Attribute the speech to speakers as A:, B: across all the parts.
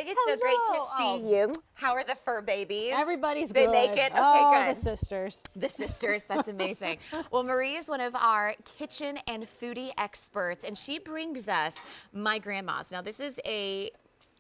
A: doing? It's so great to see you. How are the fur babies?
B: Everybody's
A: they
B: good.
A: They make it? Okay,
B: oh,
A: good.
B: the sisters.
A: The sisters, that's amazing. Well, Marie is one of our kitchen and foodie experts, and she brings us My Grandma's. Now, this is a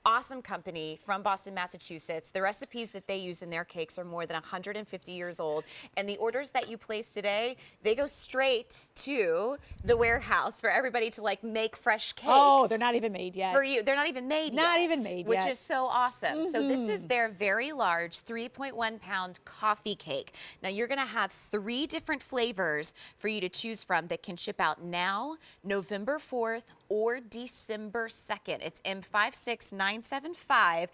A: awesome company from Boston, Massachusetts. The recipes that they use in their cakes are more than 150 years old. And the orders that you place today, they go straight to the warehouse for everybody to like make fresh cakes.
B: Oh, they're not even made yet.
A: For you. They're not even made yet.
B: Not even made
A: which
B: yet.
A: is so awesome. So this is their very large 3.1 pound coffee cake. Now you're gonna have 3 different flavors for you to choose from that can ship out now, November 4th, or December 2nd. It's M56975.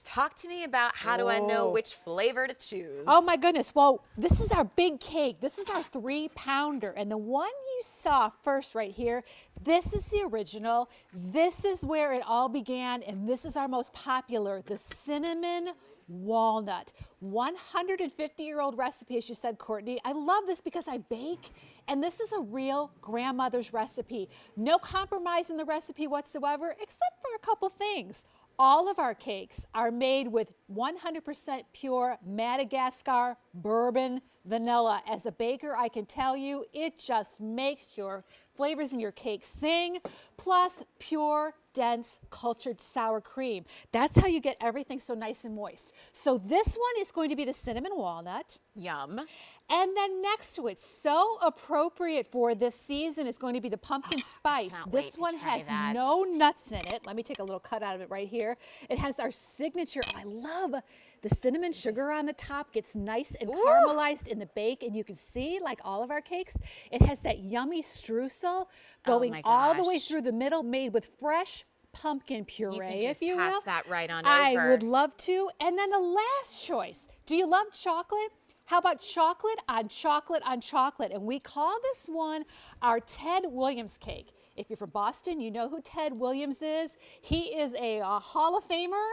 A: Talk to me about how do I know which flavor to choose?
B: Oh my goodness. Well, this is our big cake. This is our 3-pounder. And the one you saw first right here, this is the original. This is where it all began. And this is our most popular, the cinnamon walnut. 150-year-old recipe, as you said, Courtney. I love this because I bake, and this is a real grandmother's recipe. No compromise in the recipe whatsoever, except for a couple things. All of our cakes are made with 100% pure Madagascar bourbon vanilla. As a baker, I can tell you, it just makes your flavors in your cake sing, plus pure, dense, cultured sour cream. That's how you get everything so nice and moist. So this one is going to be the cinnamon walnut.
A: Yum.
B: And then next to it, so appropriate for this season, is going to be the pumpkin spice. This one has no nuts in it. Let me take a little cut out of it right here. It has our signature. I love the cinnamon sugar on the top. Gets nice and caramelized in the bake. And you can see, like all of our cakes, it has that yummy streusel going all the way through the middle, made with fresh pumpkin puree,
A: you can just
B: if you
A: pass
B: will.
A: that right on over.
B: I would love to. And then the last choice. Do you love chocolate? How about chocolate on chocolate on chocolate? And we call this one our Ted Williams cake. If you're from Boston, you know who Ted Williams is. He is a Hall of Famer,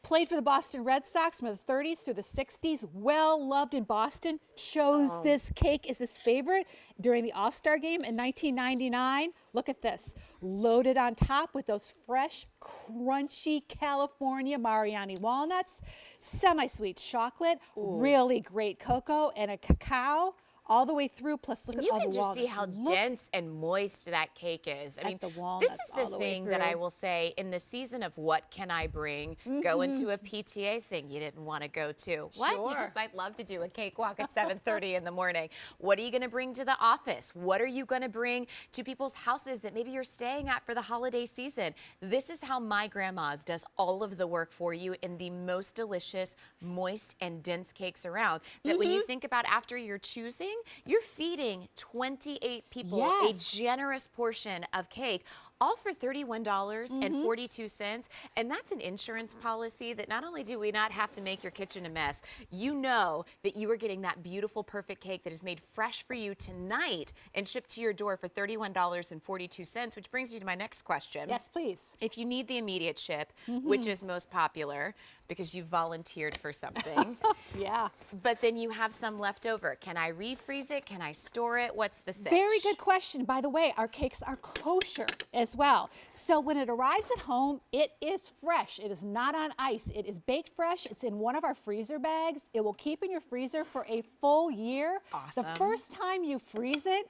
B: played for the Boston Red Sox from the 30s through the 60s, well loved in Boston, chose this cake as his favorite during the All-Star game in 1999. Look at this, loaded on top with those fresh, crunchy California Mariani walnuts, semi-sweet chocolate, really great cocoa, and a cacao all the way through, plus look at all the walnuts.
A: You can just see how dense and moist that cake is. I mean, this is the thing that I will say in the season of what can I bring, go into a PTA thing you didn't want to go to. What? Yes, I'd love to do a cakewalk at 7:30 in the morning. What are you going to bring to the office? What are you going to bring to people's houses that maybe you're staying at for the holiday season? This is how My Grandma's does all of the work for you in the most delicious, moist, and dense cakes around. That when you think about after you're choosing, you're feeding 28 people a generous portion of cake, all for $31.42. And that's an insurance policy that not only do we not have to make your kitchen a mess, you know that you are getting that beautiful, perfect cake that is made fresh for you tonight and shipped to your door for $31.42, which brings me to my next question.
B: Yes, please.
A: If you need the immediate ship, which is most popular because you volunteered for something. But then you have some left over. Can I refreeze it? Can I store it? What's the sitch?
B: Very good question. By the way, our cakes are kosher as well. So when it arrives at home, it is fresh. It is not on ice. It is baked fresh. It's in one of our freezer bags. It will keep in your freezer for a full year.
A: Awesome.
B: The first time you freeze it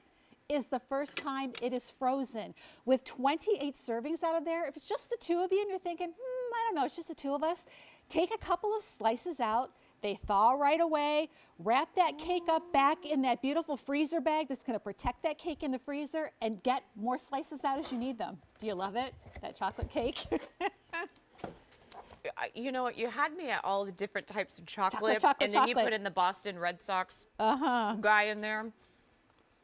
B: is the first time it is frozen. With 28 servings out of there, if it's just the 2 of you and you're thinking, I don't know, it's just the 2 of us, take a couple of slices out. They thaw right away. Wrap that cake up back in that beautiful freezer bag that's going to protect that cake in the freezer, and get more slices out as you need them. Do you love it, that chocolate cake?
A: You know what? You had me at all the different types of chocolate, and then you put in the Boston Red Sox guy in there.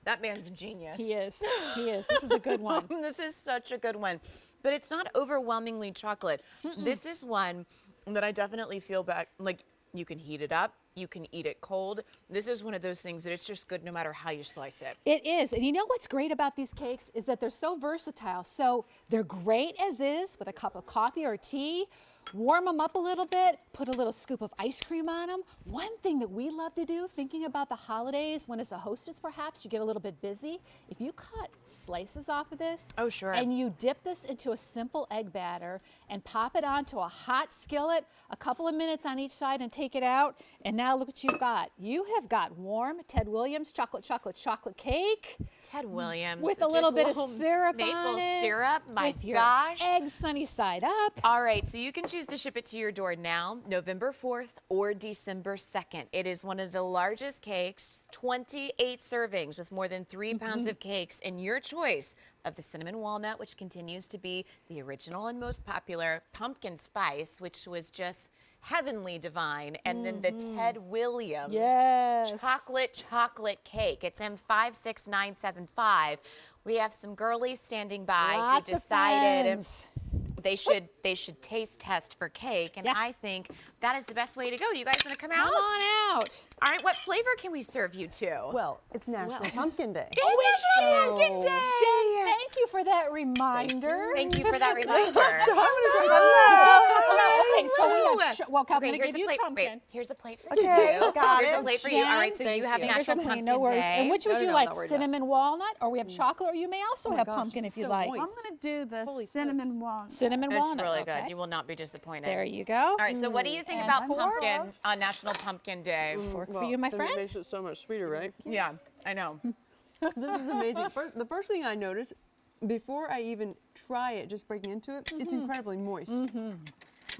A: That man's a genius.
B: He is. He is. This is a good one.
A: This is such a good one. But it's not overwhelmingly chocolate. This is one that I definitely feel like you can heat it up. You can eat it cold. This is one of those things that it's just good no matter how you slice it.
B: It is. And you know what's great about these cakes is that they're so versatile. So they're great as is with a cup of coffee or tea, warm them up a little bit, put a little scoop of ice cream on them. One thing that we love to do, thinking about the holidays, when as a hostess perhaps you get a little bit busy, if you cut slices off of this,
A: oh sure,
B: and you dip this into a simple egg batter and pop it onto a hot skillet, a couple of minutes on each side and take it out, and now look what you've got. You have got warm Ted Williams chocolate cake.
A: Ted Williams.
B: With a little bit of syrup
A: maple
B: on it.
A: syrup, my
B: with your
A: gosh.
B: Eggs sunny side up.
A: All right, so you can choose to ship it to your door now, November 4th or December 2nd. It is one of the largest cakes, 28 servings with more than 3 pounds of cakes, and your choice of the cinnamon walnut, which continues to be the original and most popular, pumpkin spice, which was just heavenly divine, and then the Ted Williams chocolate cake. It's M56975. We have some girlies standing by
B: Lots
A: who decided
B: of friends.
A: they should taste test for cake, and I think that is the best way to go. Do you guys want to come out?
B: Come on out.
A: All right, what flavor can we serve you to?
C: Well, it's National Pumpkin Day.
A: It's National Pumpkin Day.
B: Jen, thank you for that reminder.
A: Thank you for that reminder.
B: Okay, so we have, well, I'm going to
A: here's
B: give
A: a
B: you
A: plate.
B: pumpkin.
A: Wait, here's a plate for
D: Okay,
A: you.
D: got
A: Here's
D: it.
A: a plate for you. All right, so
C: Thank
A: you have
C: you.
A: National
B: Here's a
A: Pumpkin
B: no worries.
A: Day.
B: And which would you
C: No,
B: like,
C: not worried
B: cinnamon walnut, or we have chocolate, or you may also have
C: gosh,
B: pumpkin
C: this
B: if
C: is
B: you'd
C: so
B: like.
C: moist.
D: I'm going to do the
C: Holy
D: cinnamon
C: smokes.
D: walnut.
B: Cinnamon
A: It's
B: walnut.
A: really
B: okay.
A: good. You will not be disappointed.
B: There you go.
A: All right, so what do you think
B: And
A: about
B: four.
A: pumpkin on National Pumpkin Day?
B: Fork for you, my
C: Then
B: friend.
C: It makes it so much sweeter, right?
A: Yeah, I know.
C: This is amazing. The first thing I noticed, before I even try it, just breaking into it, it's incredibly moist.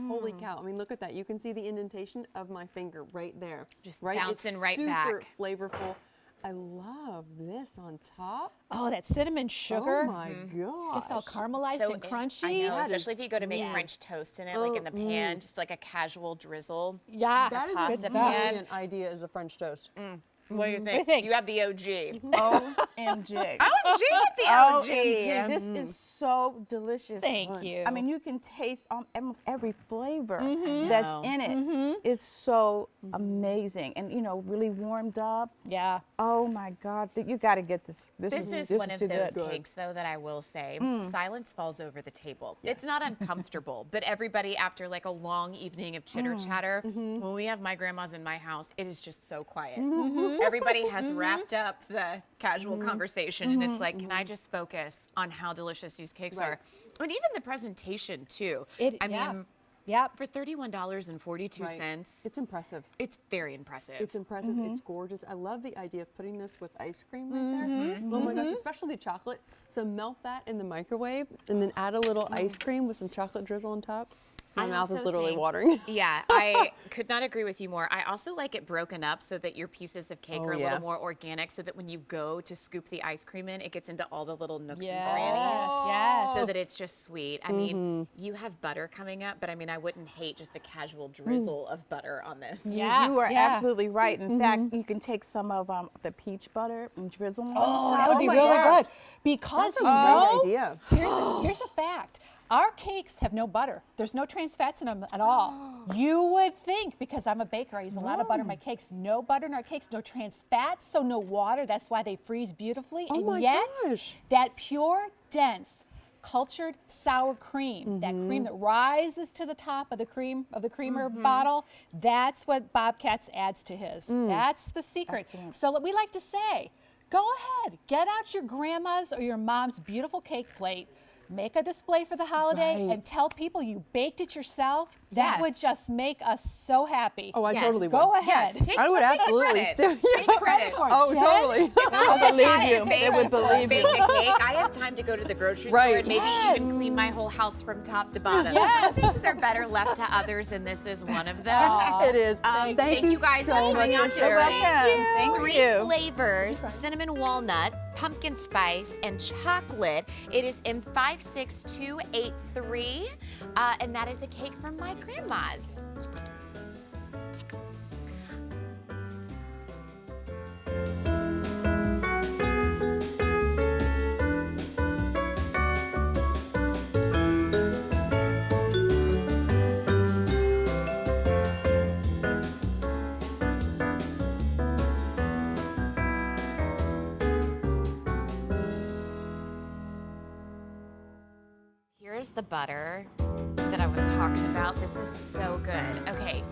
C: Holy cow. I mean, look at that. You can see the indentation of my finger right there.
A: Just
C: right?
A: bouncing
C: it's
A: right
C: super
A: back.
C: Flavorful. I love this on top.
B: Oh, that cinnamon sugar.
C: Oh my gosh.
B: Gets all caramelized and crunchy.
A: I know,
C: That
A: especially if you go to make
B: yeah.
A: French toast in it, like in the pan, just like a casual drizzle.
B: Yeah,
C: That is
B: good
C: a
B: stuff.
C: brilliant idea as a French toast.
A: What do you
B: do you
A: think?
B: think?
A: You have the OG.
D: OMG.
A: OG with the OG.
D: OMG. This is so delicious.
B: Thank you.
D: I mean, you can taste almost every flavor
A: Wow.
D: that's in it. It's so amazing, and really warmed up.
B: Yeah.
D: Oh my God, you got to get this.
A: This is one of
D: too
A: those
D: good.
A: cakes, though, that I will say, silence falls over the table. It's not uncomfortable, but everybody, after like a long evening of chitter chatter, when we have my grandmas in my house, it is just so quiet. Everybody has wrapped up the casual conversation, and it's like, can I just focus on how delicious these cakes are? And even the presentation, too. I mean,
B: Yep.
A: for $31.42,
C: It's impressive.
A: it's very impressive.
C: It's impressive. It's gorgeous. I love the idea of putting this with ice cream right there. Oh my gosh, especially chocolate. So melt that in the microwave and then add a little ice cream with some chocolate drizzle on top. My mouth is
A: also
C: literally
A: think-
C: watering.
A: Yeah, I could not agree with you more. I also like it broken up so that your pieces of cake
C: Oh,
A: are a
C: yeah.
A: little more organic, so that when you go to scoop the ice cream in, it gets into all the little nooks
B: Yes.
A: and crannies.
B: Yes.
A: So that it's just sweet. I mean, you have butter coming up, but I mean, I wouldn't hate just a casual drizzle of butter on this.
B: Yeah.
D: You are
B: yeah.
D: absolutely right. In fact, you can take some of the peach butter and drizzle on
B: Oh,
D: top.
B: that would be
C: my
B: really
C: gosh.
B: good. Because
C: That's a
B: you know,
C: great idea.
B: here's a fact. Our cakes have no butter. There's no trans fats in them at all. You would think, because I'm a baker, I use a lot of butter in my cakes. No butter in our cakes, no trans fats, so no water. That's why they freeze beautifully.
C: Oh
B: and
C: my
B: yet,
C: gosh.
B: that pure, dense, cultured sour cream, that cream that rises to the top of the creamer bottle, that's what Bobcats adds to his. That's the secret. So we like to say, go ahead, get out your grandma's or your mom's beautiful cake plate. Make a display for the holiday and tell people you baked it yourself. That would
A: Yes.
B: just make us so happy.
C: Oh, I
A: Yes.
C: totally would.
B: Go ahead.
A: Yes, take,
C: I would
A: take
C: absolutely
A: credit.
C: still-
A: Take credit.
B: for it,
C: Oh,
B: Jen.
C: totally.
D: I believe you.
A: Bake-
D: They would believe
A: bake
D: you.
A: a cake. I have time to go to the grocery store
C: Right.
A: and maybe
B: Yes.
A: even clean my whole house from top to bottom.
B: Yes.
A: Things are better left to others, and this is one of them.
C: It is.
A: Thank you guys
C: so
A: for
C: much
A: coming out
C: for
A: today.
C: sharing.
D: Thank
A: Three
D: you.
A: flavors: cinnamon walnut, pumpkin spice, and chocolate. It is M56283, and that is a cake from my grandma's. Here's the butter that I was talking about. This is so good. Okay.